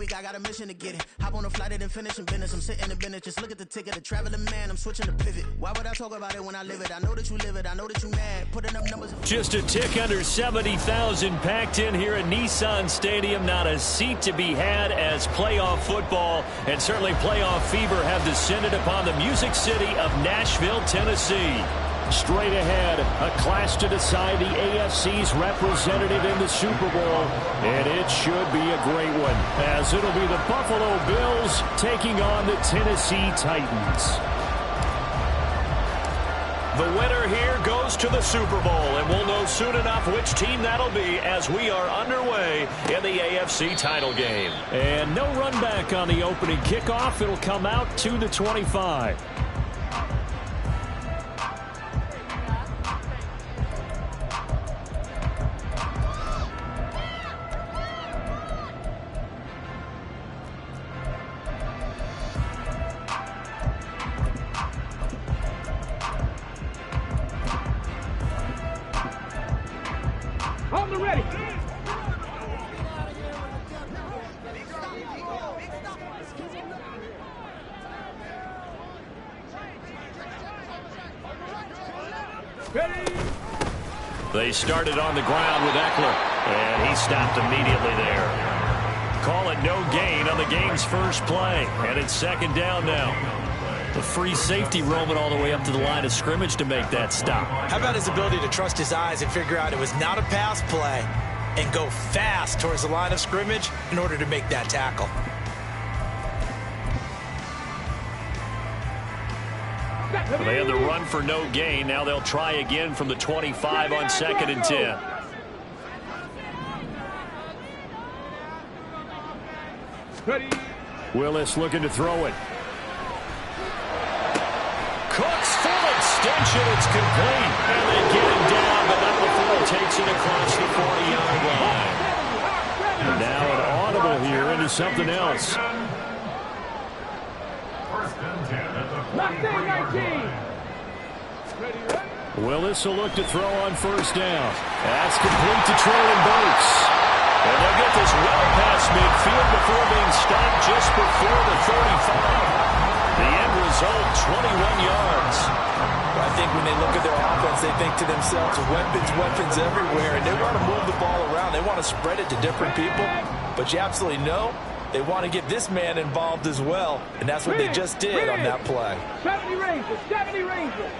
week, I got a mission to get it. Hop on a flight and then finish in business. I'm sitting in business, just look at the ticket. A traveling man, I'm switching to pivot. Why would I talk about it when I live it? I know that you live it, I know that you mad. Putting up numbers. Just a tick under 70,000 packed in here at Nissan Stadium. Not a seat to be had as playoff football and certainly playoff fever have descended upon the Music City of Nashville, Tennessee. Straight ahead, a clash to decide the AFC's representative in the Super Bowl, and it should be a great one, as it'll be the Buffalo Bills taking on the Tennessee Titans. The winner here goes to the Super Bowl, and we'll know soon enough which team that'll be as we are underway in the AFC title game. And no run back on the opening kickoff. It'll come out to the 25. They started on the ground with Eckler, and he stopped immediately there. Call it no gain on the game's first play, and it's second down now. The free safety roaming all the way up to the line of scrimmage to make that stop. How about his ability to trust his eyes and figure out it was not a pass play and go fast towards the line of scrimmage in order to make that tackle? They had the run for no gain. Now they'll try again from the 25 on 2nd and 10. Willis looking to throw it. Cooks full extension. It's complete. And they get him down, but not before he takes it across the 40-yard line. And now an audible here into something else. Willis will look to throw on first down. That's complete to Traylon Burks. And they'll get this well past midfield before being stopped just before the 35. The end result, 21 yards. I think when they look at their offense, they think to themselves, weapons everywhere, and they want to move the ball around. They want to spread it to different people, but you absolutely know they want to get this man involved as well, and that's what they just did on that play. 70 Rangers, 70 Rangers.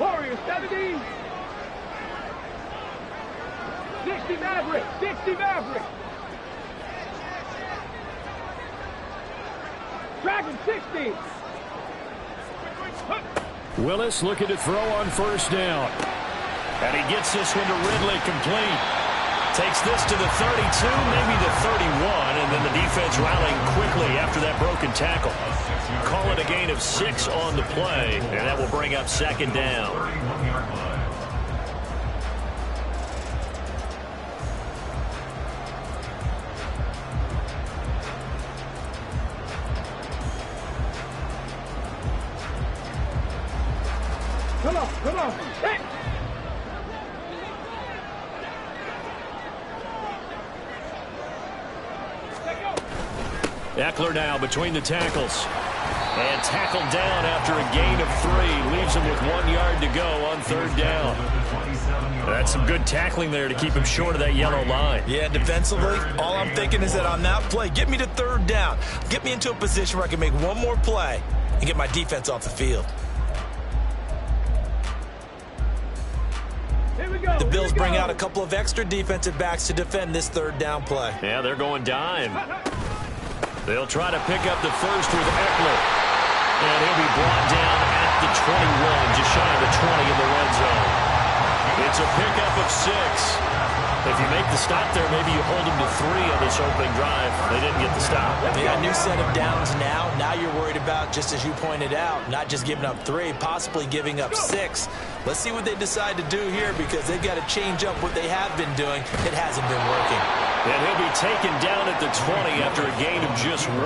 Warriors, 70. 60 Maverick, 60 Maverick. Dragon, 60. Willis looking to throw on first down. And he gets this one to Ridley complete. Takes this to the 32, maybe the 31, and then the defense rallying quickly after that broken tackle. Call it a gain of 6 on the play, and that will bring up second down. Come on. Hey. Eckler now between the tackles. And tackled down after a gain of 3. Leaves him with 1 yard to go on third down. That's some good tackling there to keep him short of that yellow line. Yeah, defensively, all I'm thinking is that on that play, get me to third down. Get me into a position where I can make one more play and get my defense off the field. The Bills bring out a couple of extra defensive backs to defend this third down play. Yeah, they're going dime. They'll try to pick up the first with Eckler. And he'll be brought down at the 21, just shy of the 20 in the red zone. It's a pickup of 6. If you make the stop there, maybe you hold them to 3 on this opening drive. They didn't get the stop. They got a new set of downs now. Now you're worried about, just as you pointed out, not just giving up 3, possibly giving up 6. Let's see what they decide to do here, because they've got to change up what they have been doing. It hasn't been working. And he'll be taken down at the 20 after a gain of just 1.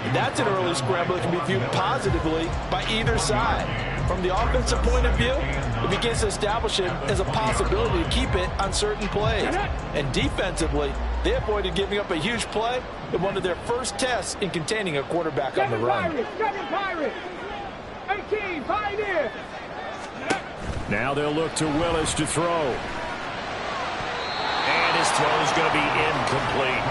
And that's an early scramble that can be viewed positively by either side. From the offensive point of view, it begins to establish it as a possibility to keep it on certain plays. And defensively, They avoided giving up a huge play in one of their first tests in containing a quarterback on the run. Seven Pirates. 18 Pioneer. Now they'll look to Willis to throw. And his throw is going to be incomplete.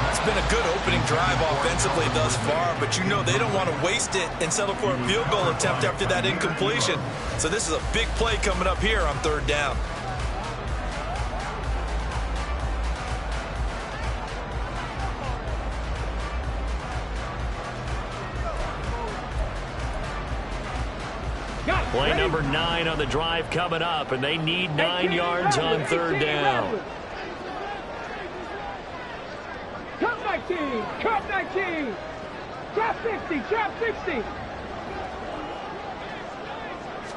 It's been a good opening drive offensively thus far, but you know they don't want to waste it and settle for a field goal attempt after that incompletion. So this is a big play coming up here on 3rd down. Play number 9 on the drive coming up, and they need 9 yards on 3rd down. Cut 19, cut 19. Trap 60, trap 60.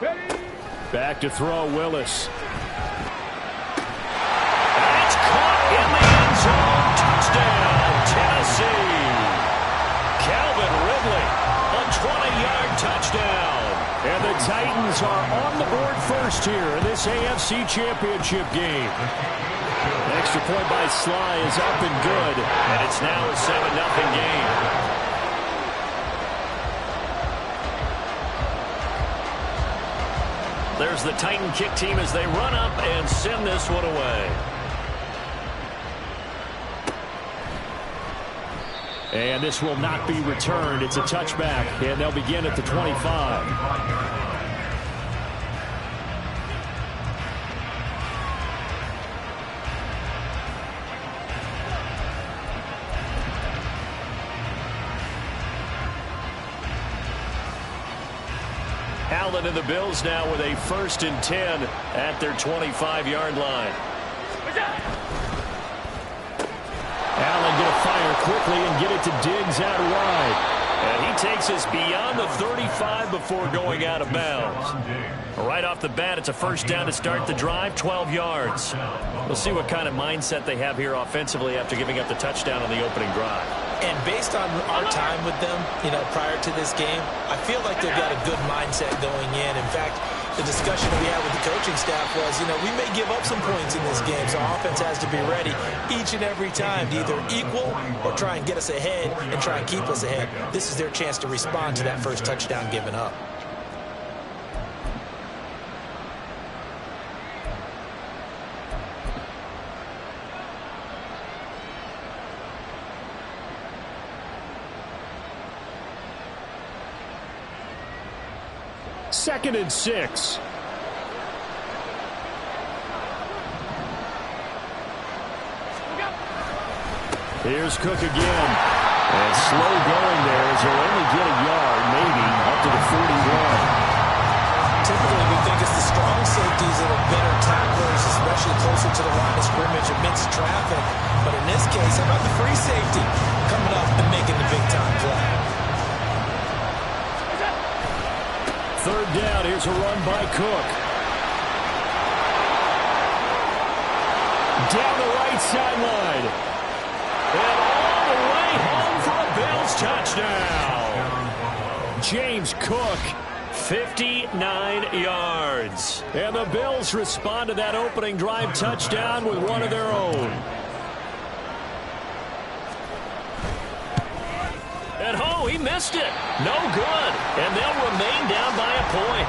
Ready? Back to throw, Willis. That's caught in the end zone. Touchdown, Tennessee. Calvin Ridley, a 20-yard touchdown. And the Titans are on the board first here in this AFC Championship game. The extra point by Sly is up and good, and it's now a 7-0 game. There's the Titan kick team as they run up and send this one away. And this will not be returned. It's a touchback, and they'll begin at the 25. Allen and the Bills now with a 1st and 10 at their 25-yard line. Allen going to fire quickly and get it to Diggs out wide. And he takes us beyond the 35 before going out of bounds. Right off the bat, it's a 1st down to start the drive, 12 yards. We'll see what kind of mindset they have here offensively after giving up the touchdown on the opening drive. And based on our time with them, prior to this game, I feel like they've got a good mindset going in. In fact, the discussion we had with the coaching staff was, we may give up some points in this game, so our offense has to be ready each and every time to either equal or try and get us ahead and try and keep us ahead. This is their chance to respond to that first touchdown given up. Second and 6. Here's Cook again. And slow going there as he'll only get a yard, maybe, up to the 41. Typically, we think it's the strong safeties that are better tacklers, especially closer to the line of scrimmage amidst traffic. But in this case, how about the free safety coming up and making the big-time play? 3rd down, here's a run by Cook. Down the right sideline. And all the way home for a Bills touchdown. James Cook, 59 yards. And the Bills respond to that opening drive touchdown with one of their own. And oh, he missed it. No good. And they'll remain down by a point.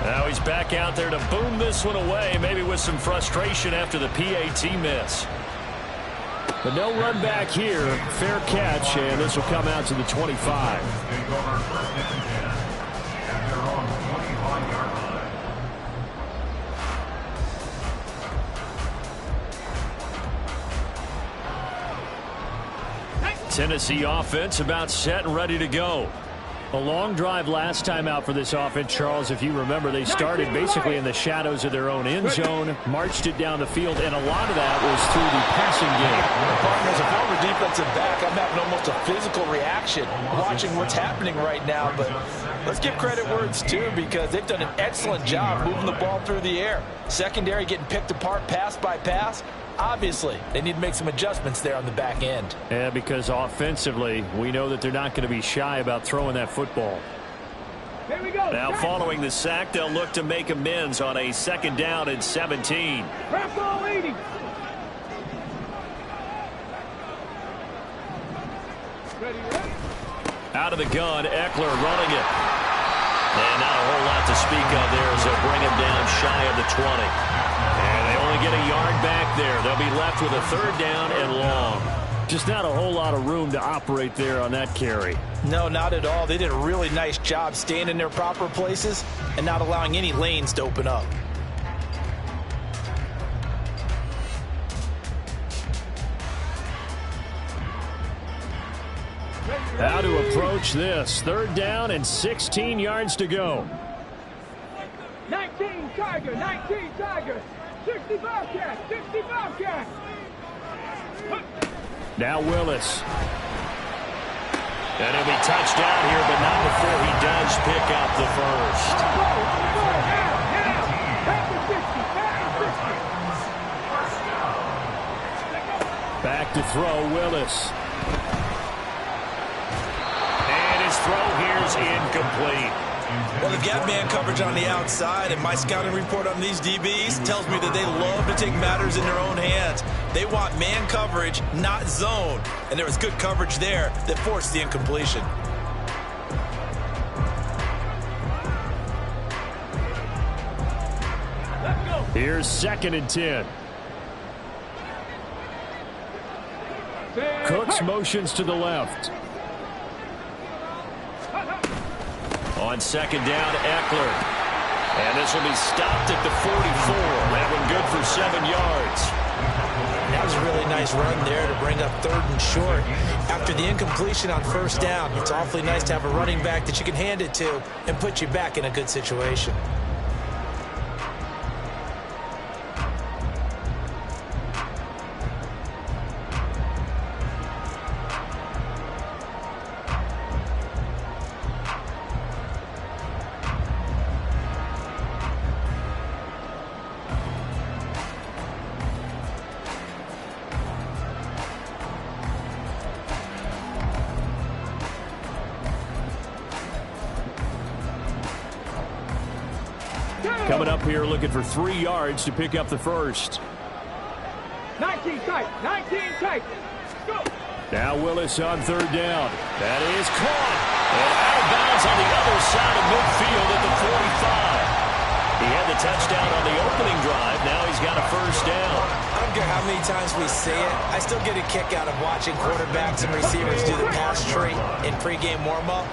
Now he's back out there to boom this one away, maybe with some frustration after the PAT miss. But no run back here. Fair catch, and this will come out to the 25. Tennessee offense about set and ready to go. A long drive last time out for this offense, Charles. If you remember, they started basically in the shadows of their own end zone, marched it down the field, and a lot of that was through the passing game. As a former defensive back, I'm having almost a physical reaction watching what's happening right now. But let's give credit where it's due, because they've done an excellent job moving the ball through the air. Secondary getting picked apart pass by pass. Obviously, they need to make some adjustments there on the back end. Yeah, because offensively, we know that they're not going to be shy about throwing that football. Here we go. Now following the sack, they'll look to make amends on a 2nd down and 17. Press all 80. Ready. Out of the gun, Eckler running it. And not a whole lot to speak of there as they'll bring him down shy of the 20. And they only get a yard back there. They'll be left with a 3rd down and long. Just not a whole lot of room to operate there on that carry. No, not at all. They did a really nice job staying in their proper places and not allowing any lanes to open up. How to approach this. 3rd down and 16 yards to go. 19 Tiger, 19 Tiger. 65 cat, 65 cat. Now Willis. And he'll be touched down here, but not before he does pick up the first. Back to throw, Willis. And his throw here's incomplete. Well, they've got man coverage on the outside, and my scouting report on these DBs tells me that they love to take matters in their own hands. They want man coverage, not zone. And there was good coverage there that forced the incompletion. Here's 2nd and 10. Cooks motions to the left. On 2nd down, Eckler. And this will be stopped at the 44. That one good for 7 yards. That was a really nice run there to bring up 3rd and short. After the incompletion on 1st down, it's awfully nice to have a running back that you can hand it to and put you back in a good situation. Coming up here looking for 3 yards to pick up the first. 19 tight, 19 tight. Go. Now Willis on 3rd down. That is caught. And out of bounds on the other side of midfield at the 45. He had the touchdown on the opening drive. Now he's got a 1st down. I don't care how many times we say it. I still get a kick out of watching quarterbacks and receivers do the pass tree in pregame warm-up.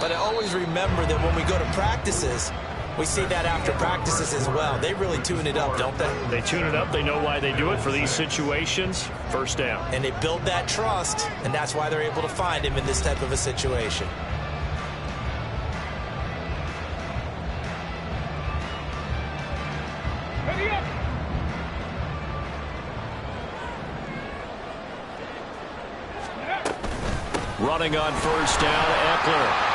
But I always remember that when we go to practices, we see that after practices as well. They really tune it up, don't they? They tune it up. They know why they do it for these situations. 1st down. And they build that trust, and that's why they're able to find him in this type of a situation. Ready up. Running on 1st down, Eckler.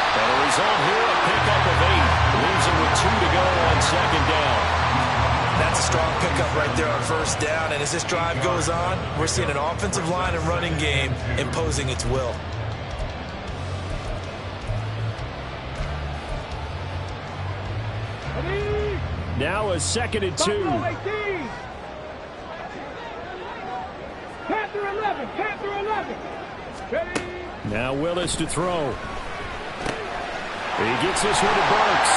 And a result here, a pickup of 8. Leaves him with 2 to go on 2nd down. That's a strong pickup right there on 1st down. And as this drive goes on, we're seeing an offensive line and running game imposing its will. Now a 2nd and 2. Panther 11, Panther 11. Ready. Now Willis to throw. He gets this one to Burks.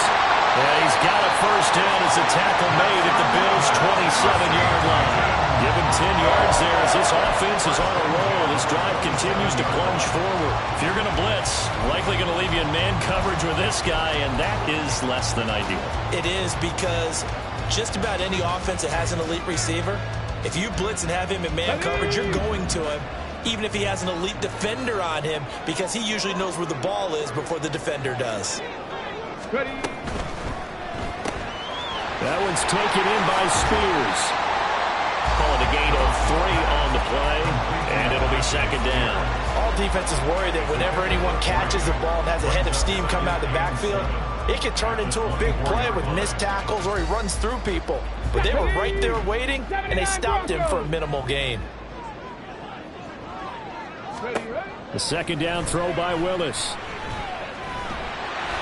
And he's got a 1st down as a tackle made at the Bills' 27-yard line. Give him 10 yards there as this offense is on a roll. This drive continues to plunge forward. If you're going to blitz, likely going to leave you in man coverage with this guy, and that is less than ideal. It is, because just about any offense that has an elite receiver, if you blitz and have him in man coverage, you're going to him, even if he has an elite defender on him, because he usually knows where the ball is before the defender does. Ready. That one's taken in by Spears. Calling a gain of 3 on the play, and it'll be 2nd down. All defenses worry that whenever anyone catches the ball and has a head of steam come out of the backfield, it can turn into a big play with missed tackles or he runs through people. But they were right there waiting, and they stopped him for a minimal gain. The 2nd down throw by Willis.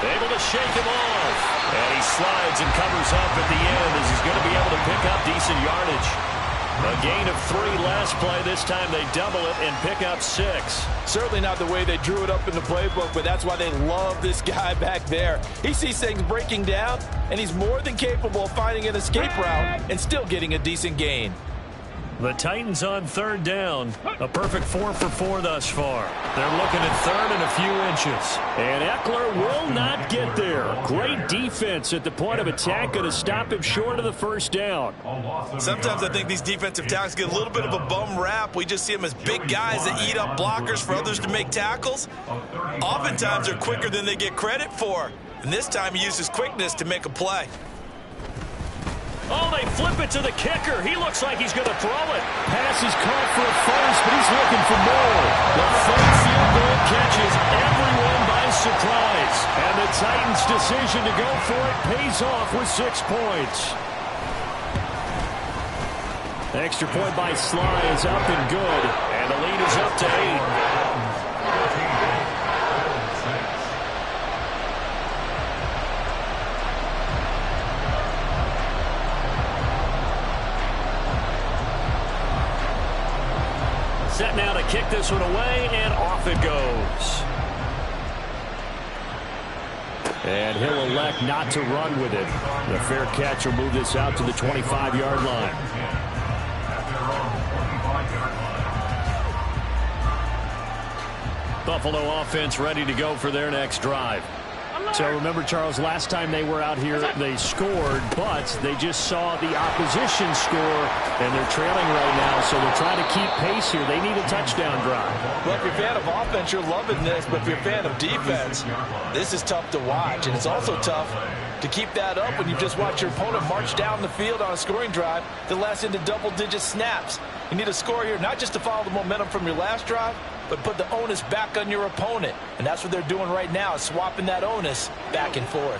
Able to shake him off. And he slides and covers up at the end as he's going to be able to pick up decent yardage. A gain of 3 last play. This time they double it and pick up 6. Certainly not the way they drew it up in the playbook, but that's why they love this guy back there. He sees things breaking down, and he's more than capable of finding an escape route and still getting a decent gain. The Titans on 3rd down. A perfect 4 for 4 thus far. They're looking at 3rd and a few inches. And Eckler will not get there. Great defense at the point of attack. Going to stop him short of the 1st down. Sometimes I think these defensive tackles get a little bit of a bum rap. We just see them as big guys that eat up blockers for others to make tackles. Oftentimes they're quicker than they get credit for. And this time he uses quickness to make a play. Oh, they flip it to the kicker. He looks like he's going to throw it. Pass is caught for a first, but he's looking for more. The 3rd field goal catches everyone by surprise. And the Titans' decision to go for it pays off with 6 points. Extra point by Sly is up and good. And the lead is up to 8. Set now to kick this one away, and off it goes. And he'll elect not to run with it. The fair catch will move this out to the 25-yard line. Buffalo offense ready to go for their next drive. So remember, Charles, last time they were out here, they scored, but they just saw the opposition score, and they're trailing right now, so they're trying to keep pace here. They need a touchdown drive. Well, if you're a fan of offense, you're loving this, but if you're a fan of defense, this is tough to watch, and it's also tough to keep that up when you just watch your opponent march down the field on a scoring drive that lasts into double-digit snaps. You need a score here, not just to follow the momentum from your last drive, but put the onus back on your opponent. And that's what they're doing right now, is swapping that onus back and forth.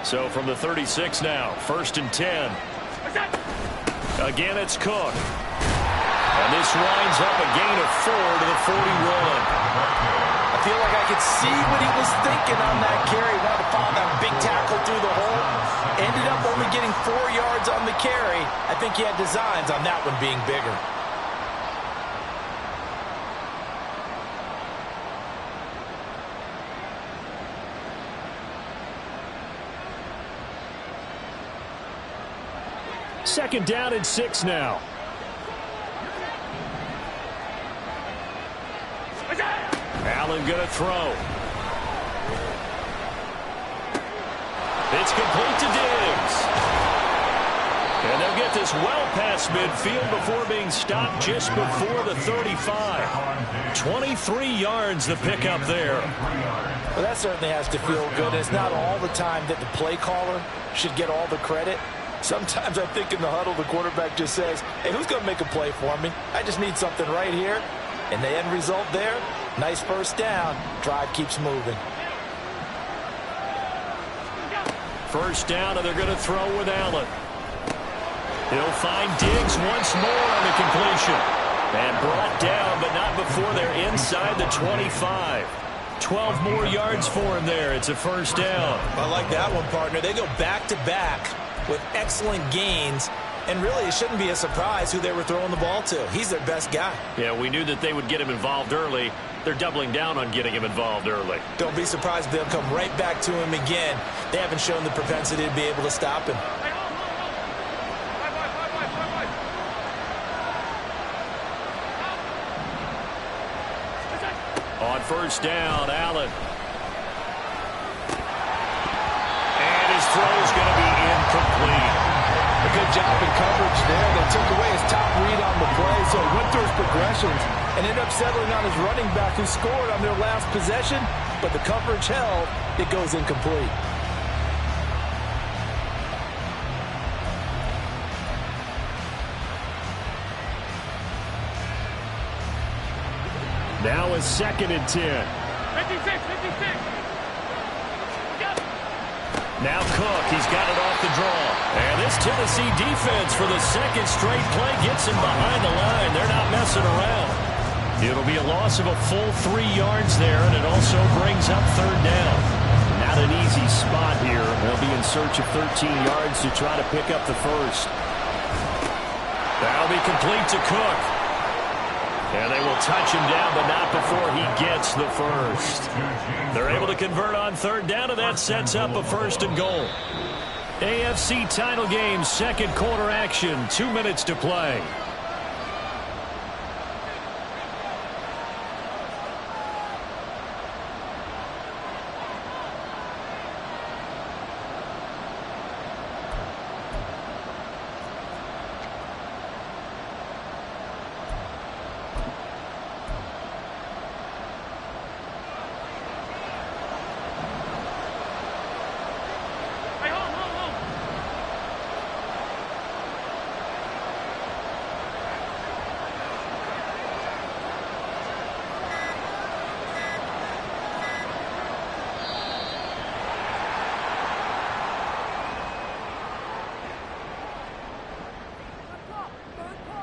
So from the 36 now, 1st and 10. Again, it's Cook. And this winds up a gain of 4 to the 41. I feel like I could see what he was thinking on that carry. Wanted to follow that big tackle through the hole. Ended up only getting 4 yards on the carry. I think he had designs on that one being bigger. Second down and 6 now. Allen going to throw. It's complete to Diggs. And they'll get this well past midfield before being stopped just before the 35. 23 yards the pickup there. Well, that certainly has to feel good. It's not all the time that the play caller should get all the credit. Sometimes I think in the huddle, the quarterback just says, hey, who's going to make a play for me? I just need something right here. And the end result there, nice 1st down. Drive keeps moving. 1st down, and they're going to throw with Allen. He'll find Diggs once more on the completion. And brought down, but not before they're inside the 25. 12 more yards for him there. It's a 1st down. I like that one, partner. They go back-to-back with excellent gains, and really it shouldn't be a surprise who they were throwing the ball to. He's their best guy. Yeah, we knew that they would get him involved early. They're doubling down on getting him involved early. Don't be surprised if they'll come right back to him again. They haven't shown the propensity to be able to stop him. On 1st down, Allen. And his throw's going to be incomplete. A good job in coverage there. They took away his top read on the play, so he went through his progressions and ended up settling on his running back who scored on their last possession, but the coverage held. It goes incomplete. Now it's 2nd and 10. 56, 56. Now Cook, he's got it off the draw. And this Tennessee defense for the 2nd straight play gets him behind the line. They're not messing around. It'll be a loss of a full 3 yards there, and it also brings up 3rd down. Not an easy spot here. They'll be in search of 13 yards to try to pick up the first. That'll be complete to Cook. And they will touch him down, but not before he gets the first. They're able to convert on third down, and that sets up a 1st and goal. AFC title game, second quarter action, 2 minutes to play.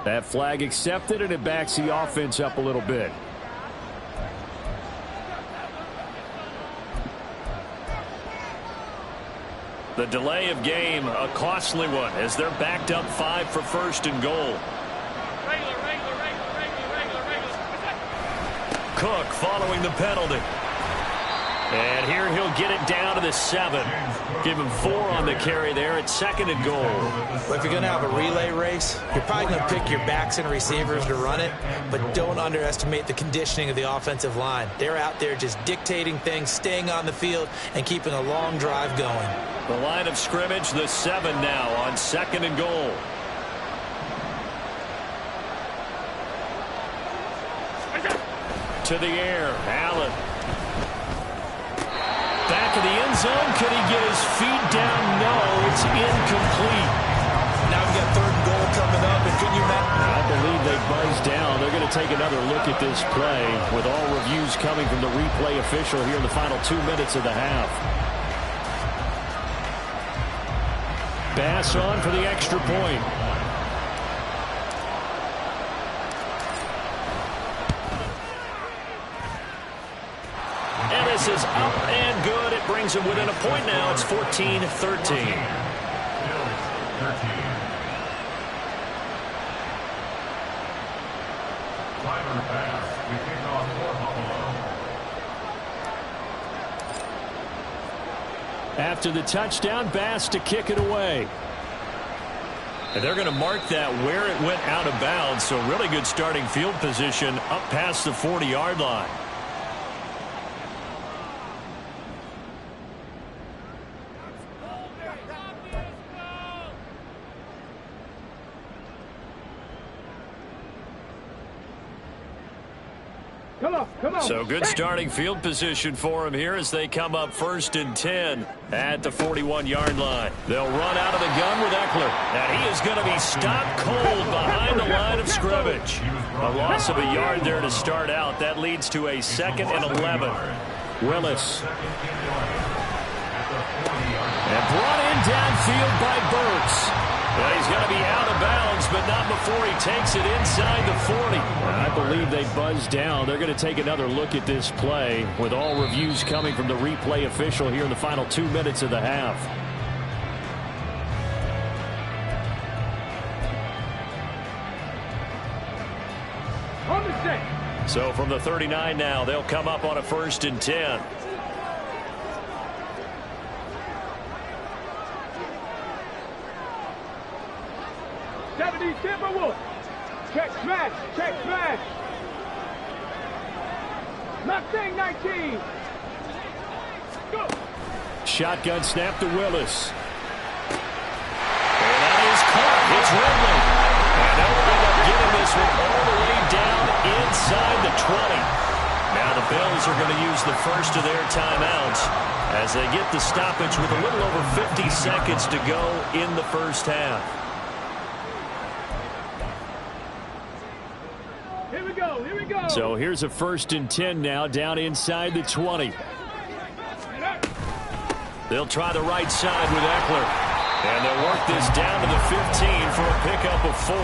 That flag accepted, and it backs the offense up a little bit. The delay of game, a costly one, as they're backed up 5 for 1st and goal. Cook following the penalty. And here he'll get it down to the 7. Give him 4 on the carry there at 2nd and goal. Well, if you're going to have a relay race, you're probably going to pick your backs and receivers to run it, but don't underestimate the conditioning of the offensive line. They're out there just dictating things, staying on the field, and keeping a long drive going. The line of scrimmage, the 7 now on 2nd and goal. To the air, Allen. Back of the end zone. Could he get his feet down? No, it's incomplete. Now we've got 3rd and goal coming up, and can you imagine? I believe they buzzed down. They're going to take another look at this play with all reviews coming from the replay official here in the final 2 minutes of the half. Bass on for the extra point. And this is up and good. It brings them within a point now. It's 14-13. After the touchdown, Bass to kick it away. And they're going to mark that where it went out of bounds. So really good starting field position up past the 40-yard line. Come on. So good starting field position for him here as they come up 1st and 10 at the 41-yard line. They'll run out of the gun with Eckler. And he is going to be stopped cold behind the line of scrimmage. A loss of a yard there to start out. That leads to a 2nd and 11. Willis. And brought in downfield by Burks. Well, he's going to be out of bounds, but not before he takes it inside the 40. I believe they buzzed down. They're going to take another look at this play with all reviews coming from the replay official here in the final 2 minutes of the half. On the set. So from the 39 now, they'll come up on a 1st and 10. Timberwolves. Check smash. Check smash. Mustang 19. Go. Shotgun snap to Willis. And that is caught. It's Ridley. And they'll end up getting this one all the way down inside the 20. Now the Bills are going to use the first of their timeouts as they get the stoppage with a little over 50 seconds to go in the first half. So here's a 1st and 10 now down inside the 20. They'll try the right side with Eckler. And they'll work this down to the 15 for a pickup of 4.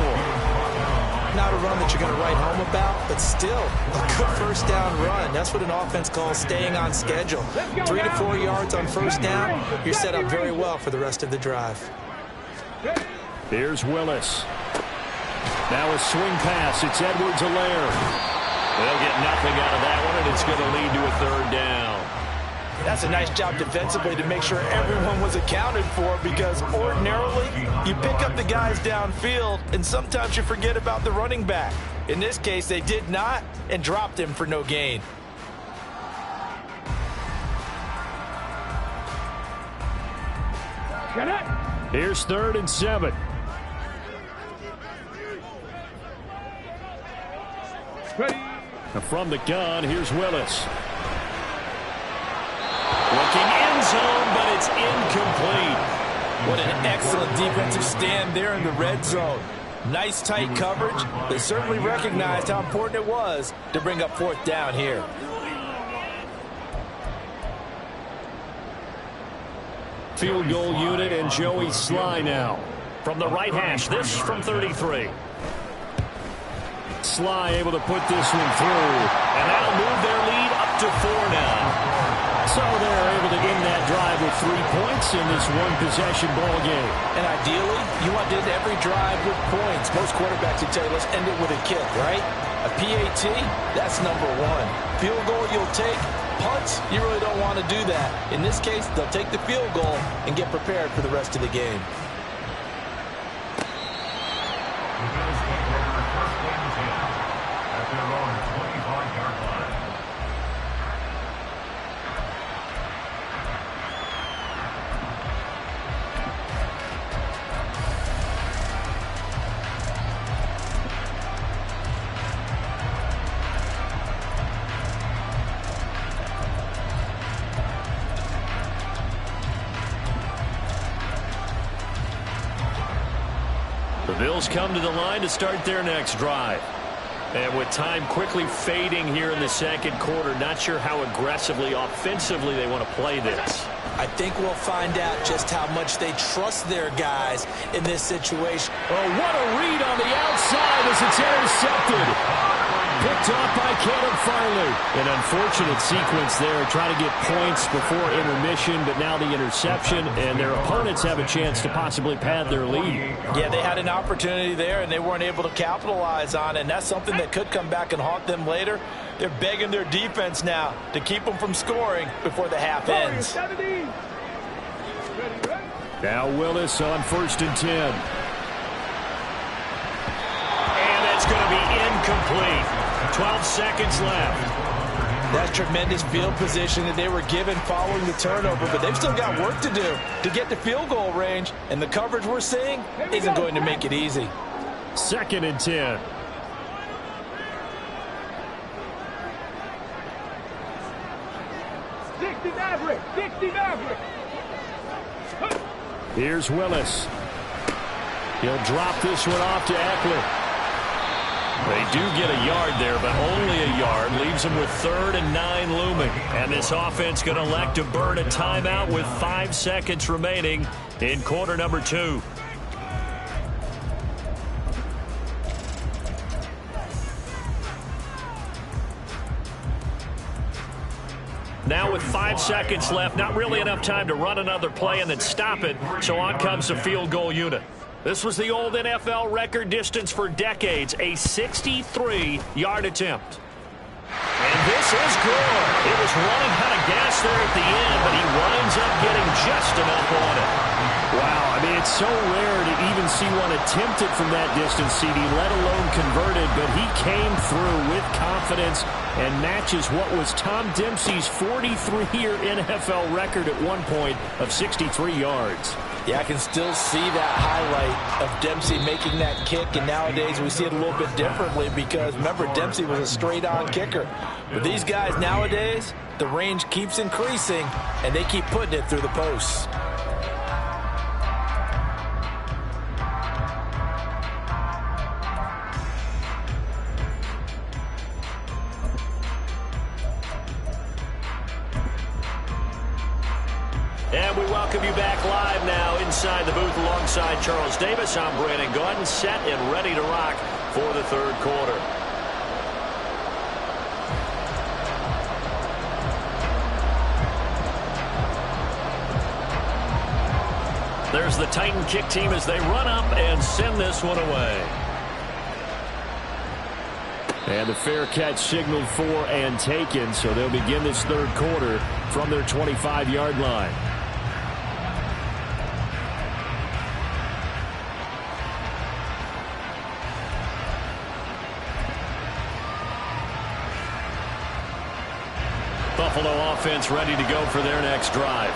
not a run that you're going to write home about, but still a good first down run. That's what an offense calls staying on schedule. 3 to 4 yards on first down, you're set up very well for the rest of the drive. Here's Willis. Now a swing pass. It's Edwards-Helaire. They'll get nothing out of that one, and it's going to lead to a third down. That's a nice job defensively to make sure everyone was accounted for, because ordinarily you pick up the guys downfield and sometimes you forget about the running back. In this case, they did not and dropped him for no gain. Here's 3rd and 7. From the gun, here's Willis. Looking end zone, but it's incomplete. What an excellent defensive stand there in the red zone. Nice tight coverage. They certainly recognized how important it was to bring up 4th down here. Field goal unit and Joey Sly now. From the right hash, this from 33. Sly able to put this one through, and that'll move their lead up to 4 now. So they're able to end that drive with 3 points in this one-possession ball game. And ideally, you want to end every drive with points. Most quarterbacks would tell you, let's end it with a kick, right? A PAT, that's number 1. Field goal you'll take. Punts, you really don't want to do that. In this case, they'll take the field goal and get prepared for the rest of the game. The Bills come to the line to start their next drive. And with time quickly fading here in the second quarter, not sure how aggressively, offensively they want to play this. I think we'll find out just how much they trust their guys in this situation. Oh, what a read on the outside as it's intercepted. Picked off by Caleb Farley. An unfortunate sequence there, trying to get points before intermission, but now the interception, and their opponents have a chance to possibly pad their lead. Yeah, they had an opportunity there, and they weren't able to capitalize on it, and that's something that could come back and haunt them later. They're begging their defense now to keep them from scoring before the half ends. Now Willis on 1st and 10. And that's going to be incomplete. 12 seconds left. That's tremendous field position that they were given following the turnover, but they've still got work to do to get to field goal range, and the coverage we're seeing isn't going to make it easy. 2nd and 10. Here's Willis. He'll drop this one off to Eckler. They do get a yard there, but only a yard. Leaves them with 3rd and 9 looming. And this offense going to elect to burn a timeout with 5 seconds remaining in quarter number 2. Now with 5 seconds left, not really enough time to run another play and then stop it, so on comes the field goal unit. This was the old NFL record distance for decades, a 63-yard attempt. And this is good. It was running out of gas there at the end, but he winds up getting just enough on it. Wow, I mean, it's so rare to even see one attempted from that distance, CD, let alone converted, but he came through with confidence and matches what was Tom Dempsey's 43-year NFL record at one point of 63 yards. Yeah, I can still see that highlight of Dempsey making that kick, and nowadays we see it a little bit differently because, remember, Dempsey was a straight-on kicker. But these guys nowadays, the range keeps increasing, and they keep putting it through the posts. And we welcome you back live now inside the booth alongside Charles Davis. I'm Brandon Gaudin, set and ready to rock for the third quarter. There's the Titan kick team as they run up and send this one away. And the fair catch signaled for and taken, so they'll begin this third quarter from their 25-yard line. Buffalo offense ready to go for their next drive.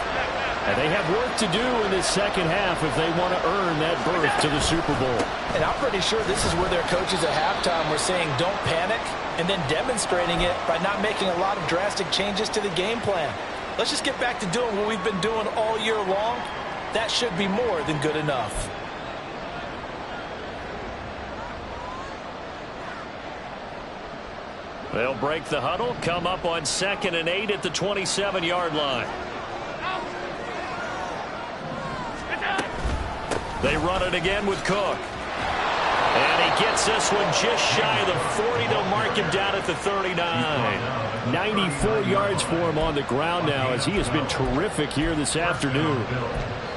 And they have work to do in this second half if they want to earn that berth to the Super Bowl. And I'm pretty sure this is where their coaches at halftime were saying don't panic, and then demonstrating it by not making a lot of drastic changes to the game plan. Let's just get back to doing what we've been doing all year long. That should be more than good enough. They'll break the huddle, come up on 2nd and 8 at the 27-yard line. They run it again with Cook. And he gets this one just shy of the 40. They'll mark him down at the 39. 94 yards for him on the ground now as he has been terrific here this afternoon.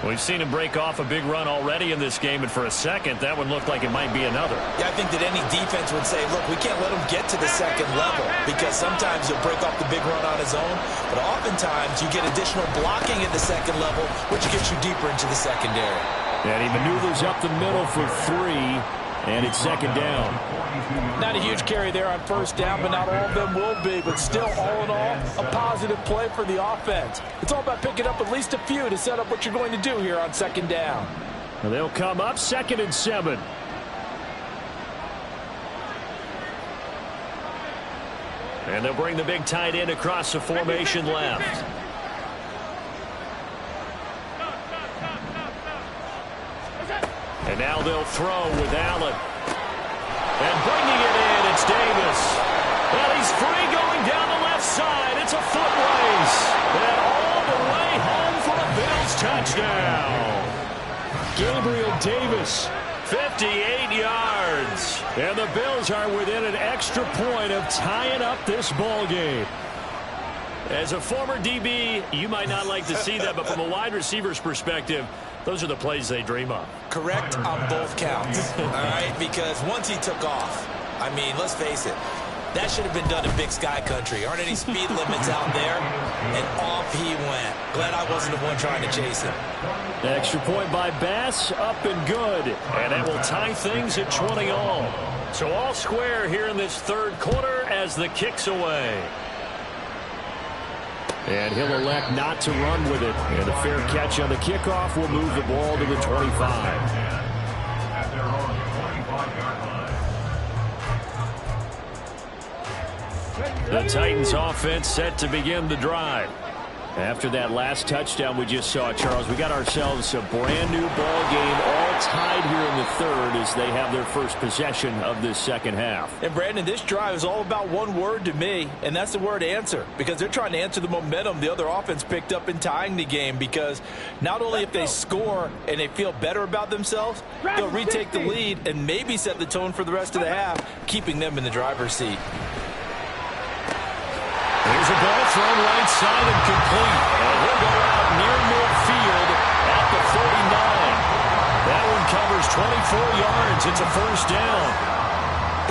We've seen him break off a big run already in this game, and for a second, that one looked like it might be another. Yeah, I think that any defense would say, look, we can't let him get to the second level because sometimes he'll break off the big run on his own, but oftentimes you get additional blocking at the second level, which gets you deeper into the secondary. And he maneuvers up the middle for 3, and it's second down. Not a huge carry there on first down, but not all of them will be. But still, all in all, a positive play for the offense. It's all about picking up at least a few to set up what you're going to do here on second down. And they'll come up 2nd and 7. And they'll bring the big tight end across the formation left. And now they'll throw with Allen. And bringing it in, it's Davis. And he's free going down the left side. It's a foot race. And all the way home for a Bills touchdown. Gabriel Davis, 58 yards. And the Bills are within an extra point of tying up this ball game. As a former DB, you might not like to see that, but from a wide receiver's perspective, those are the plays they dream of. Correct on both counts, all right? Because once he took off, I mean, let's face it, that should have been done in Big Sky Country. Aren't any speed limits out there? And off he went. Glad I wasn't the one trying to chase him. Extra point by Bass, up and good. And that will tie things at 20 all. So all square here in this third quarter as the kick's away. And he'll elect not to run with it. And a fair catch on the kickoff will move the ball to the 25. The Titans offense set to begin the drive. After that last touchdown we just saw, Charles, we got ourselves a brand new ball game, all tied here in the third as they have their first possession of this second half. And Brandon, this drive is all about one word to me, and that's the word answer, because they're trying to answer the momentum the other offense picked up in tying the game, because not only if they score and they feel better about themselves, they'll retake the lead and maybe set the tone for the rest of the half, keeping them in the driver's seat. Here's a ball thrown right side and complete. And he'll go out near midfield at the 49. That one covers 24 yards. It's a first down.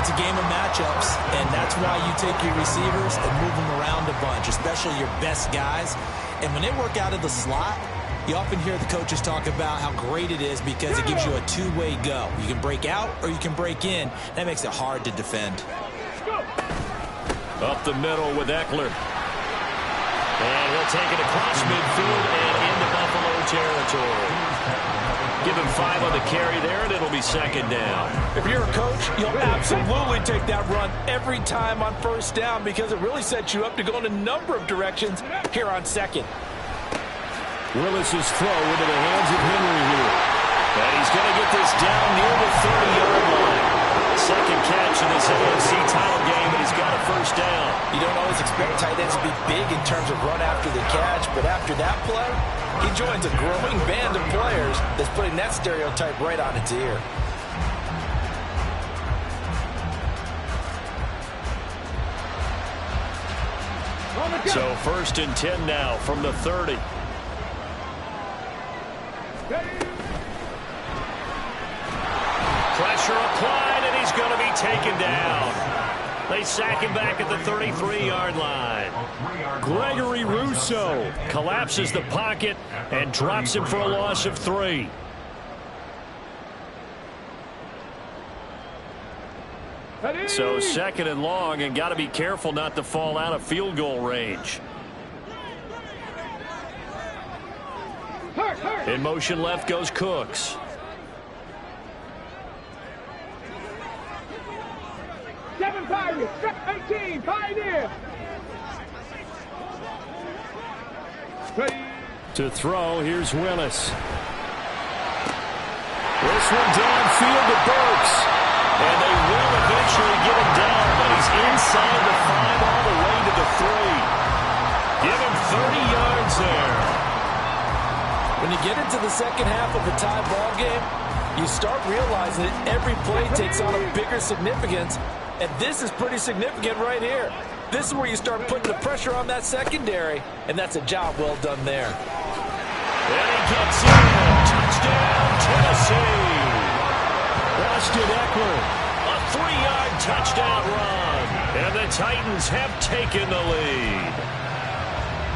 It's a game of matchups, and that's why you take your receivers and move them around a bunch, especially your best guys. And when they work out of the slot, you often hear the coaches talk about how great it is because it gives you a two-way go. You can break out or you can break in. That makes it hard to defend. Up the middle with Eckler. And he'll take it across midfield and into Buffalo territory. Give him 5 on the carry there, and it'll be second down. If you're a coach, you'll absolutely take that run every time on first down because it really sets you up to go in a number of directions here on second. Willis's throw into the hands of Henry here. And he's going to get this down near the 30-yard line. Second catch in this AFC title game, and he's got a first down. You don't always expect tight ends to be big in terms of run after the catch, but after that play, he joins a growing band of players that's putting that stereotype right on its ear. So 1st and 10 now from the 30. Pressure applied, and he's going to be taken down. They sack him back at the 33-yard line. Gregory Rousseau collapses the pocket and drops him for a loss of 3. So 2nd and long, and got to be careful not to fall out of field goal range. In motion left goes Cooks. Seven Pirates, 18, Pioneer. To throw, here's Willis. This one downfield to Burks. And they will eventually get him down, but he's inside the 5 all the way to the 3. Give him 30 yards there. When you get into the second half of a tie ball game, you start realizing that every play takes on a bigger significance, and this is pretty significant right here. This is where you start putting the pressure on that secondary, and that's a job well done there. And he gets in. Touchdown, Tennessee. Austin Eckler, a 3-yard touchdown run, and the Titans have taken the lead.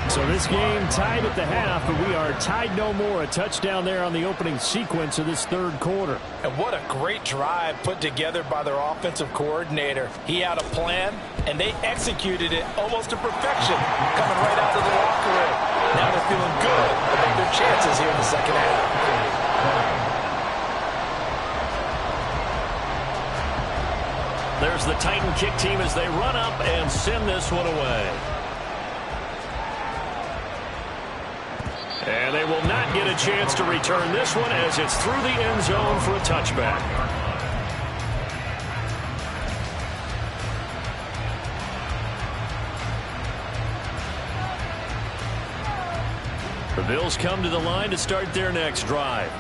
So this game tied at the half, but we are tied no more. A touchdown there on the opening sequence of this 3rd quarter. And what a great drive put together by their offensive coordinator. He had a plan, and they executed it almost to perfection, coming right out of the locker room. Now they're feeling good about their chances here in the second half. There's the Titan kick team as they run up and send this one away. And they will not get a chance to return this one as it's through the end zone for a touchback. The Bills come to the line to start their next drive.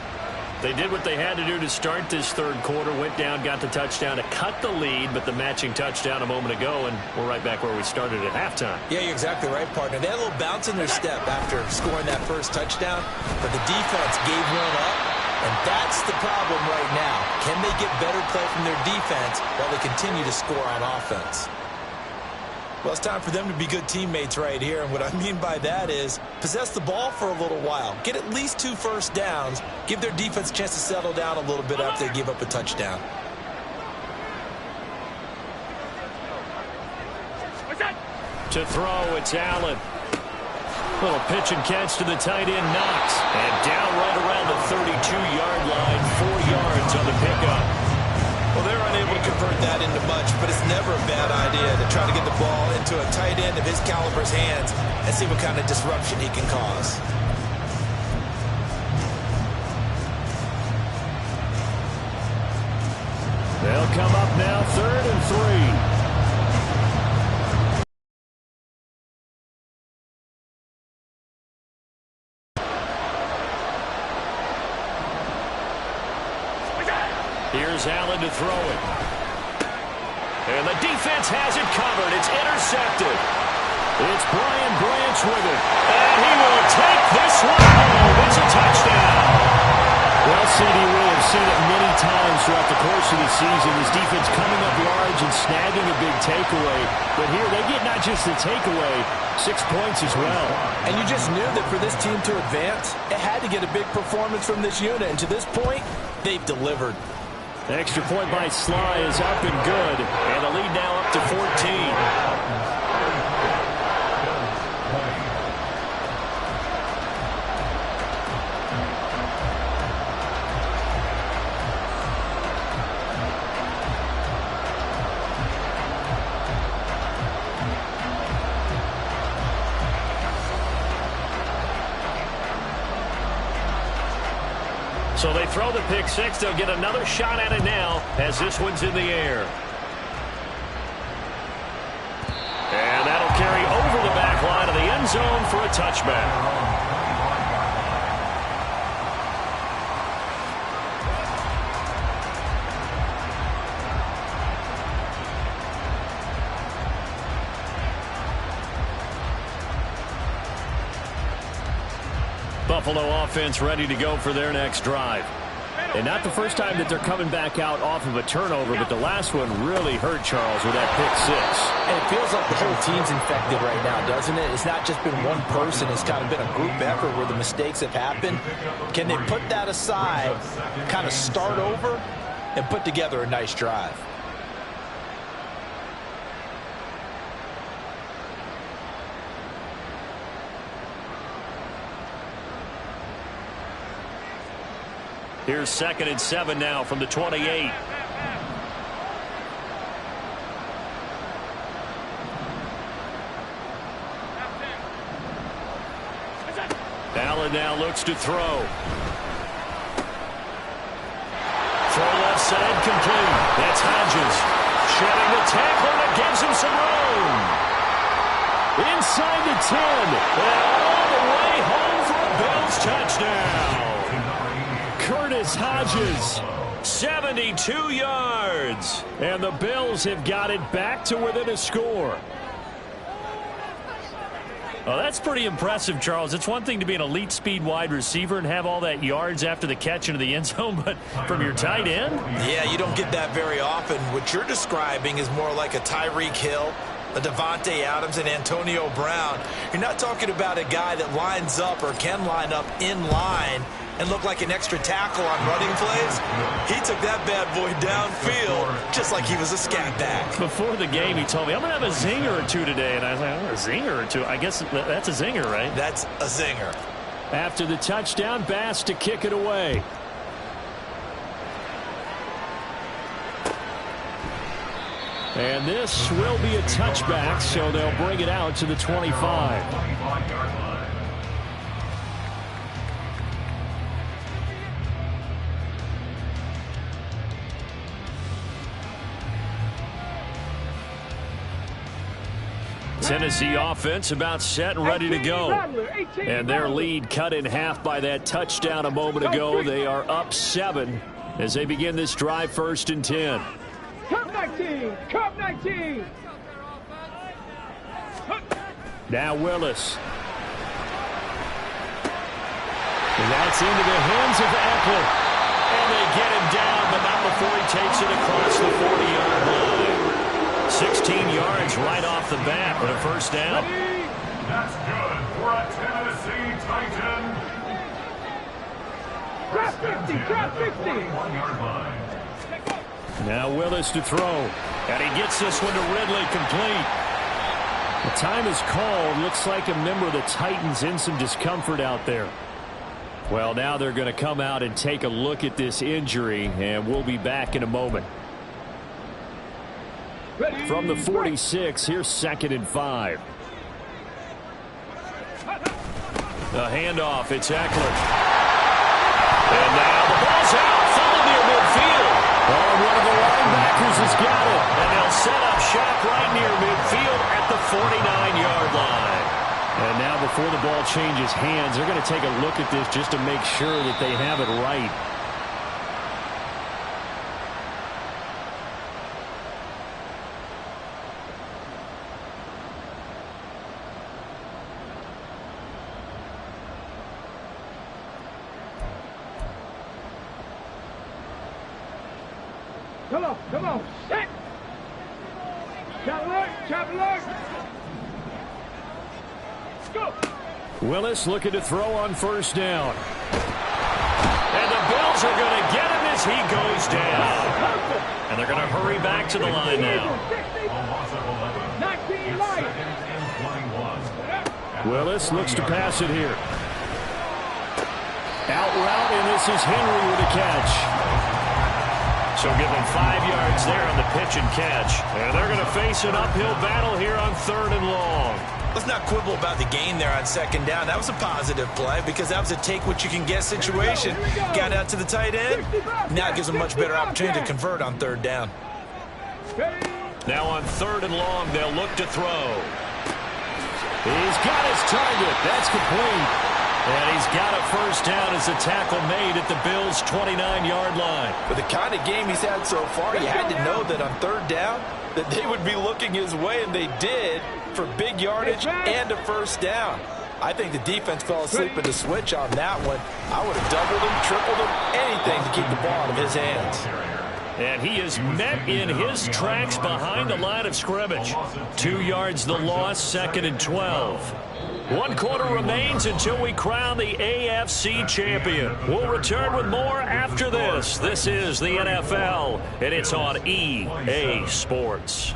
They did what they had to do to start this 3rd quarter, went down, got the touchdown to cut the lead, but the matching touchdown a moment ago, and we're right back where we started at halftime. Yeah, you're exactly right, partner. They had a little bounce in their step after scoring that first touchdown, but the defense gave one up, and that's the problem right now. Can they get better play from their defense while they continue to score on offense? Well, it's time for them to be good teammates right here, and what I mean by that is possess the ball for a little while, get at least 2 first downs, give their defense a chance to settle down a little bit after they give up a touchdown. To throw, it's Allen. Little pitch and catch to the tight end, Knox. And down right around the 32-yard line, 4 yards on the pickup. Well, they're unable to convert that into much, but it's never a bad idea to try to get the ball into a tight end of his caliber's hands and see what kind of disruption he can cause. They'll come up now, 3rd and 3. Here's Allen to throw it. And the defense has it covered. It's intercepted. It's Brian Branch with it. And he will take this one home. It's a touchdown. Well, CD, we have seen it many times throughout the course of the season. This defense coming up large and snagging a big takeaway. But here they get not just the takeaway, 6 points as well. And you just knew that for this team to advance, it had to get a big performance from this unit. And to this point, they've delivered. The extra point by Sly is up and good. And the lead now up to 14. So they throw the pick six. They'll get another shot at it now as this one's in the air. And that'll carry over the back line of the end zone for a touchback. Buffalo offense ready to go for their next drive. And not the first time that they're coming back out off of a turnover, but the last one really hurt Charles with that pick six. And it feels like the whole team's infected right now, doesn't it? It's not just been one person. It's kind of been a group effort where the mistakes have happened. Can they put that aside, kind of start over, and put together a nice drive? Here's 2nd and 7 now from the 28. Allen now looks to throw. Throw left side complete. That's Hodges. Shedding the tackle, and it gives him some room. Inside the 10. And all the way home for a Bills touchdown. Curtis Hodges, 72 yards. And the Bills have got it back to within a score. Oh, that's pretty impressive, Charles. It's one thing to be an elite speed wide receiver and have all that yards after the catch into the end zone, but from your tight end? Yeah, you don't get that very often. What you're describing is more like a Tyreek Hill, a Devontae Adams, and Antonio Brown. You're not talking about a guy that lines up or can line up in line and look like an extra tackle on running plays. He took that bad boy downfield just like he was a scat back. Before the game, he told me, I'm going to have a zinger or two today. And I was like, oh, a zinger or two? I guess that's a zinger, right? That's a zinger. After the touchdown, Bass to kick it away. And this will be a touchback, so they'll bring it out to the 25. Tennessee offense about set and ready to go. And their lead cut in half by that touchdown a moment ago. They are up 7 as they begin this drive 1st and 10. Cup 19! Cup 19! Now Willis. And that's into the hands of Eckler. And they get him down, but not before he takes it across the 40-yard line. 16 yards right off the bat with a first down. That's good for a Tennessee Titan. Drop 50, drop 50. 1-yard line. Now Willis to throw. And he gets this one to Ridley complete. The time is called. Looks like a member of the Titans in some discomfort out there. Well, now they're going to come out and take a look at this injury, and we'll be back in a moment. From the 46, here's 2nd and 5. The handoff, it's Eckler. And now the ball's out, fouled near midfield. Oh, one of the linebackers has got it. And they'll set up shop right near midfield at the 49-yard line. And now before the ball changes hands, they're going to take a look at this just to make sure that they have it right. Come on, set! Chop alert, chop alert! Go! Willis looking to throw on first down. And the Bills are going to get him as he goes down. And they're going to hurry back to the line now. 19 light. Willis looks to pass it here. Out route, and this is Henry with a catch. So give them 5 yards there on the pitch and catch. And they're going to face an uphill battle here on 3rd and long. Let's not quibble about the gain there on 2nd down. That was a positive play because that was a take-what-you-can-get situation. Got out to the tight end. Now it gives them a much better opportunity to convert on 3rd down. Now on 3rd and long, they'll look to throw. He's got his target. That's complete. And he's got a first down as the tackle made at the Bills' 29-yard line. For the kind of game he's had so far, you had to know that on 3rd down that they would be looking his way, and they did, for big yardage and a first down. I think the defense fell asleep at the switch on that one. I would have doubled him, tripled him, anything to keep the ball out of his hands. And he is met in his tracks behind the line of scrimmage. 2 yards the loss, 2nd and 12. 1 quarter remains until we crown the AFC champion. We'll return with more after this. This is the NFL, and it's on EA Sports.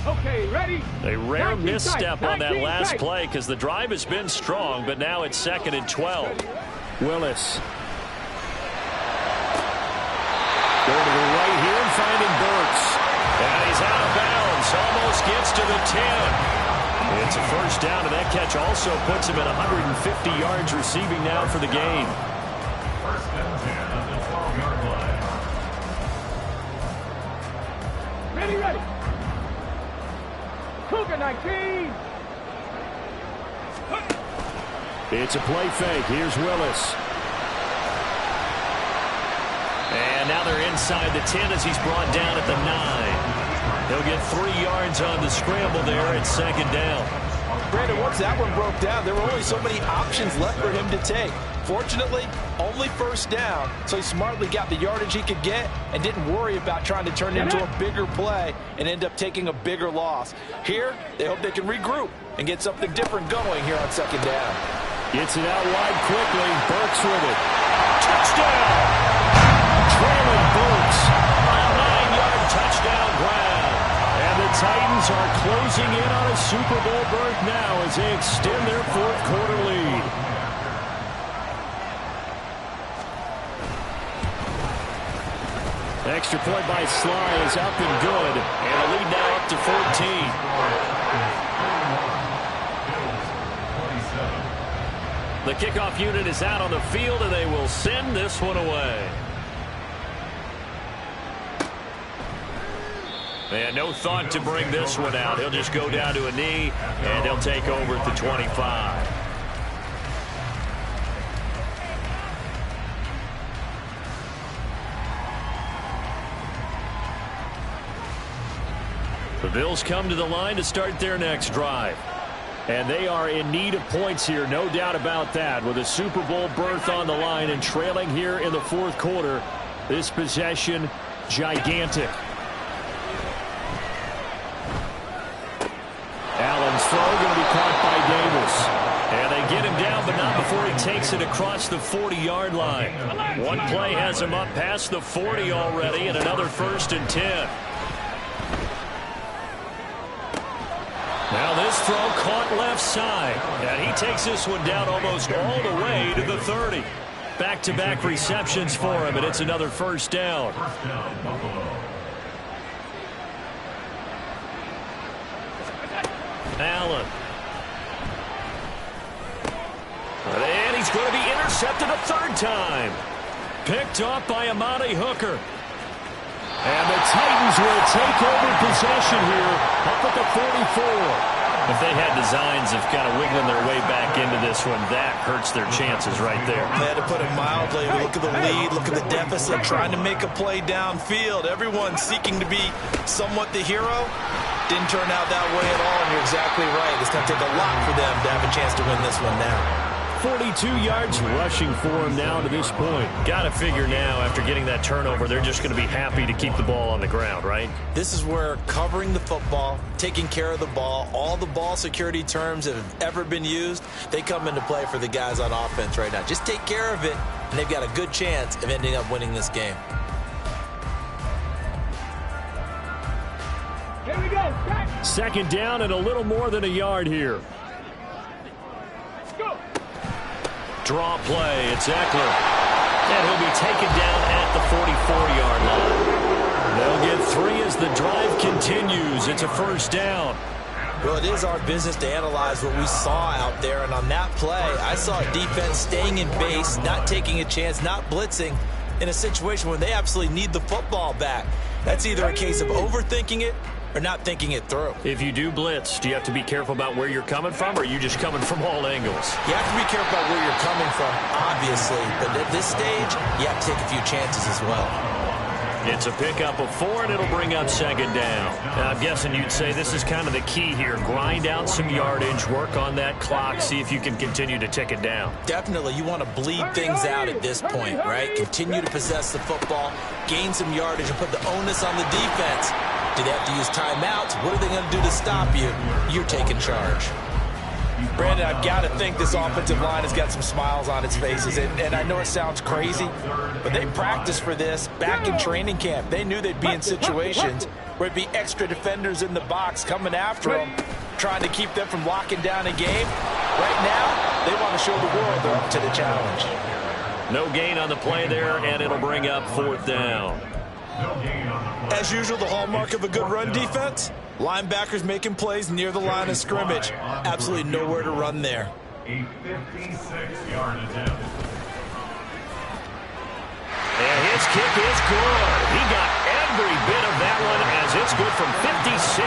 Okay, ready? A rare misstep on that last play because the drive has been strong, but now it's 2nd and 12. Willis. Going to the right here and finding Burks. And he's out of bounds. Almost gets to the 10. It's a first down, and that catch also puts him at 150 yards receiving now for the game. First and 10 on the 12-yard line. Ready, ready. Cougar 19. It's a play fake. Here's Willis. And now they're inside the 10 as he's brought down at the 9. He'll get 3 yards on the scramble there at 2nd down. Brandon, once that one broke down, there were only so many options left for him to take. Fortunately, only first down, so he smartly got the yardage he could get and didn't worry about trying to turn it into a bigger play and end up taking a bigger loss. Here, they hope they can regroup and get something different going here on 2nd down. Gets it out wide quickly. Burks with it. Touchdown! Trailing Burks. A 9-yard touchdown grab. And the Titans are closing in on a Super Bowl berth now as they extend their 4th quarter lead. Extra point by Sly is up and good. And the lead now up to 14. The kickoff unit is out on the field, and they will send this one away. And no thought to bring this one out. He'll just go down to a knee, and they'll take over at the 25. The Bills come to the line to start their next drive. And they are in need of points here, no doubt about that. With a Super Bowl berth on the line and trailing here in the 4th quarter, this possession gigantic. Allen's throw going to be caught by Davis. And they get him down, but not before he takes it across the 40-yard line. One play has him up past the 40 already, and another 1st and 10. Now this throw caught left side, and he takes this one down almost all the way to the 30. Back-to-back receptions for him, and it's another 1st down. Allen. And he's going to be intercepted a 3rd time. Picked off by Amani Hooker. And the Titans will take over possession here up at the 44. If they had designs of kind of wiggling their way back into this one, that hurts their chances right there. They had to put it mildly. Look at the lead, look at the deficit, trying to make a play downfield. Everyone seeking to be somewhat the hero. Didn't turn out that way at all, and you're exactly right. It's going to take a lot for them to have a chance to win this one now. 42 yards rushing for him now to this point. Got to figure now, after getting that turnover, they're just going to be happy to keep the ball on the ground, right? This is where covering the football, taking care of the ball, all the ball security terms that have ever been used, they come into play for the guys on offense right now. Just take care of it, and they've got a good chance of ending up winning this game. Here we go. Back. 2nd down and a little more than a yard here. Go. Draw play. It's Eckler. And he'll be taken down at the 44-yard line. They'll get 3 as the drive continues. It's a 1st down. Well, it is our business to analyze what we saw out there. And on that play, I saw a defense staying in base, not taking a chance, not blitzing in a situation where they absolutely need the football back. That's either a case of overthinking it or not thinking it through. If you do blitz, do you have to be careful about where you're coming from, or are you just coming from all angles? You have to be careful about where you're coming from, obviously. But at this stage, you have to take a few chances as well. It's a pickup of 4, and it'll bring up second down. Now, I'm guessing you'd say this is kind of the key here. Grind out some yardage, work on that clock, see if you can continue to tick it down. Definitely. You want to bleed things out at this point, right? Continue to possess the football, gain some yardage, and put the onus on the defense. Do they have to use timeouts? What are they going to do to stop you? You're taking charge. Brandon, I've got to think this offensive line has got some smiles on its faces. And I know it sounds crazy, but they practiced for this back in training camp. They knew they'd be in situations where it'd be extra defenders in the box coming after them, trying to keep them from locking down a game. Right now, they want to show the world they're up to the challenge. No gain on the play there, and it'll bring up 4th down. As usual, the hallmark of a good run defense, linebackers making plays near the line of scrimmage. Absolutely nowhere to run there. A 56-yard attempt. And his kick is good. He got every bit of that one as it's good from 56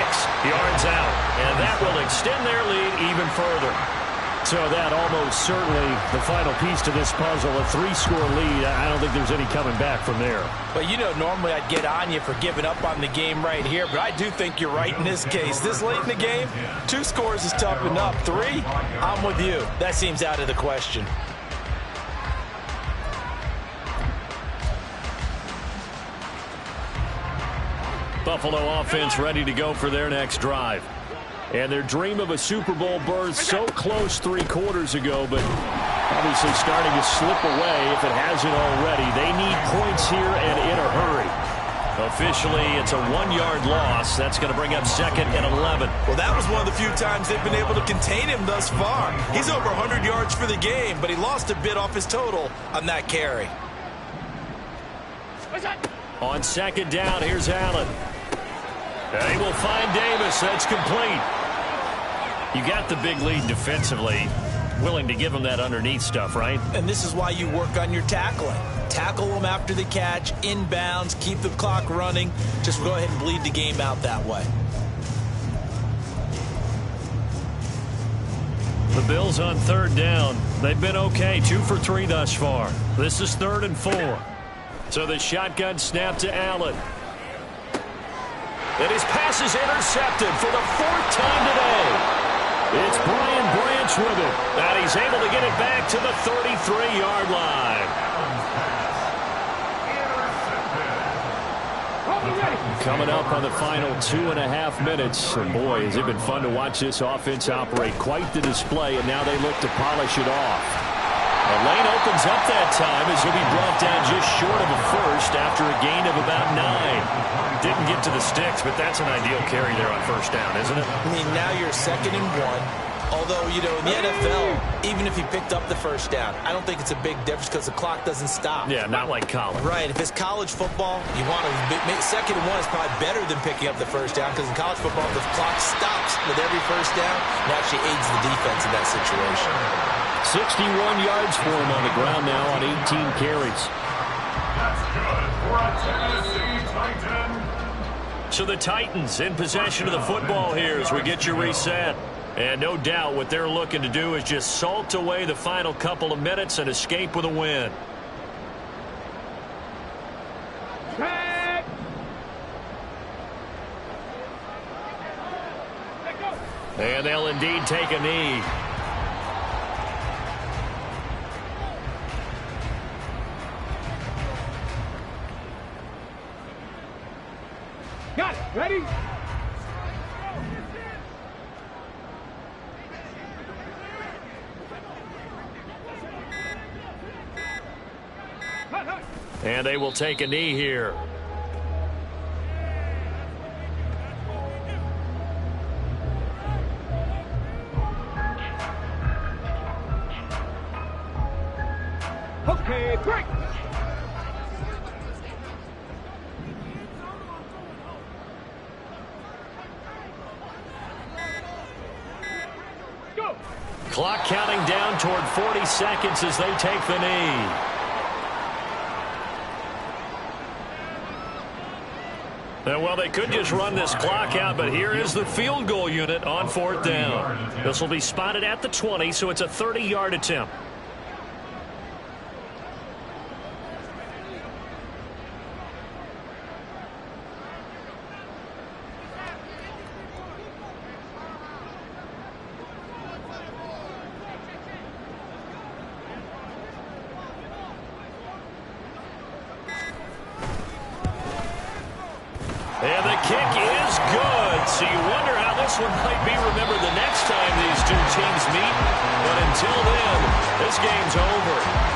yards out. And that will extend their lead even further. So that almost certainly the final piece to this puzzle, a 3-score lead. I don't think there's any coming back from there. But you know, normally I'd get on you for giving up on the game right here, but I do think you're right in this case. This late in the game, 2 scores is tough enough. 3, I'm with you. That seems out of the question. Buffalo offense ready to go for their next drive. And their dream of a Super Bowl berth so close 3 quarters ago, but obviously starting to slip away if it hasn't already. They need points here and in a hurry. Officially, it's a 1-yard loss. That's going to bring up 2nd and 11. Well, that was one of the few times they've been able to contain him thus far. He's over 100 yards for the game, but he lost a bit off his total on that carry. On 2nd down, here's Allen. They will find Davis. That's complete. You got the big lead defensively. Willing to give him that underneath stuff, right? And this is why you work on your tackling. Tackle them after the catch, inbounds, keep the clock running. Just go ahead and bleed the game out that way. The Bills on 3rd down. They've been okay, 2 for 3 thus far. This is 3rd and 4. So the shotgun snap to Allen. And his pass is intercepted for the 4th time today. It's Brian Branch with it. And he's able to get it back to the 33-yard line. Coming up on the final 2.5 minutes. And boy, has it been fun to watch this offense operate. Quite the display, and now they look to polish it off. The lane opens up that time as he'll be brought down just short of a first after a gain of about 9. Didn't get to the sticks, but that's an ideal carry there on 1st down, isn't it? I mean, now you're 2nd and 1. Although, you know, in the NFL, even if he picked up the 1st down, I don't think it's a big difference because the clock doesn't stop. Yeah, not like college. Right. If it's college football, you want to make 2nd and 1 is probably better than picking up the 1st down because in college football, the clock stops with every 1st down and actually aids the defense in that situation. 61 yards for him on the ground now on 18 carries. That's good for a Tennessee Titan. So the Titans in possession of the football here as we get you reset. And no doubt what they're looking to do is just salt away the final couple of minutes and escape with a win. And they'll indeed take a knee. Got it. Ready? And they will take a knee here. Okay, break. Go. Clock counting down toward 40 seconds as they take the knee. Well, they could just run this clock out, but here is the field goal unit on 4th down. This will be spotted at the 20, so it's a 30-yard attempt. And the kick is good. So you wonder how this one might be remembered the next time these two teams meet. But until then, this game's over.